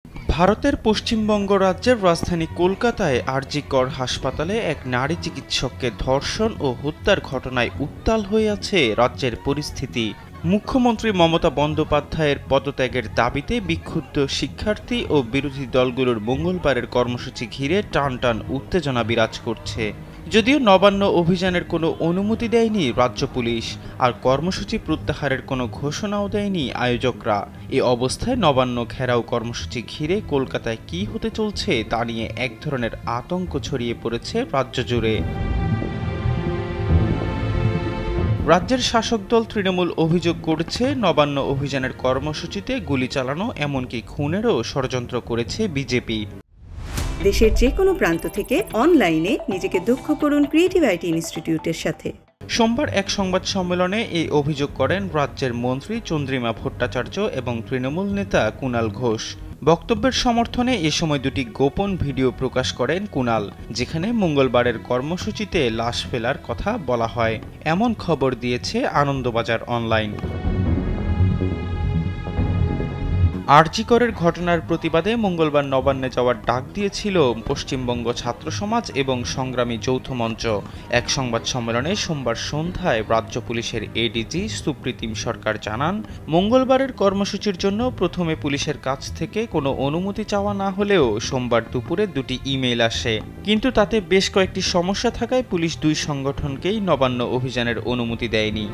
ভারতের পশ্চিমবঙ্গ রাজ্যের রাজধানী কলকাতায় আরজি কর হাসপাতালে এক নারী চিকিৎসককে ধর্ষণ ও হত্যার ঘটনায় উত্তাল হয়ে আছে রাজ্যের পরিস্থিতি। মুখ্যমন্ত্রী মমতা বন্দ্যোপাধ্যায়ের পদত্যাগের দাবিতে বিক্ষুব্ধ শিক্ষার্থী ও বিরোধী দলগুলোর মঙ্গলবারের কর্মসূচি ঘিরে টানটান উত্তেজনা বিরাজ করছে। যদিও নবান্ন অভিযানের কোনো অনুমতি দেয়নি রাজ্য পুলিশ, আর কর্মসূচি প্রত্যাহারের কোনো ঘোষণাও দেয়নি আয়োজকরা। এ অবস্থায় নবান্ন ঘেরাও কর্মসূচি ঘিরে কলকাতায় কী হতে চলছে তা নিয়ে এক ধরনের আতঙ্ক ছড়িয়ে পড়েছে রাজ্য জুড়ে। রাজ্যের শাসক দল তৃণমূল অভিযোগ করেছে, নবান্ন অভিযানের কর্মসূচিতে গুলি চালানো এমনকি খুনেরও ষড়যন্ত্র করেছে বিজেপি। দেশের যে কোনো প্রান্ত থেকে অনলাইনে নিজেকে দক্ষ করুন ক্রিয়েটিভ আইটি ইনস্টিটিউটের সাথে। সোমবার এক সংবাদ সম্মেলনে এই অভিযোগ করেন রাজ্যের মন্ত্রী চন্দ্রিমা ভট্টাচার্য এবং তৃণমূল নেতা কুণাল ঘোষ। বক্তব্যের সমর্থনে এ সময় দুটি গোপন ভিডিও প্রকাশ করেন কুণাল, যেখানে মঙ্গলবারের কর্মসূচিতে লাশ ফেলার কথা বলা হয়, এমন খবর দিয়েছে আনন্দবাজার অনলাইন। আরজি করের ঘটনার প্রতিবাদে মঙ্গলবার নবান্নে যাওয়ার ডাক দিয়েছিল পশ্চিমবঙ্গ ছাত্র সমাজ এবং সংগ্রামী যৌথ মঞ্চ। এক সংবাদ সম্মেলনে সোমবার সন্ধ্যায় রাজ্য পুলিশের এডিজি সুপ্রীতিম সরকার জানান, মঙ্গলবারের কর্মসূচির জন্য প্রথমে পুলিশের কাছ থেকে কোনো অনুমতি চাওয়া না হলেও সোমবার দুপুরে দুটি ইমেইল আসে, কিন্তু তাতে বেশ কয়েকটি সমস্যা থাকায় পুলিশ দুই সংগঠনকেই নবান্ন অভিযানের অনুমতি দেয়নি।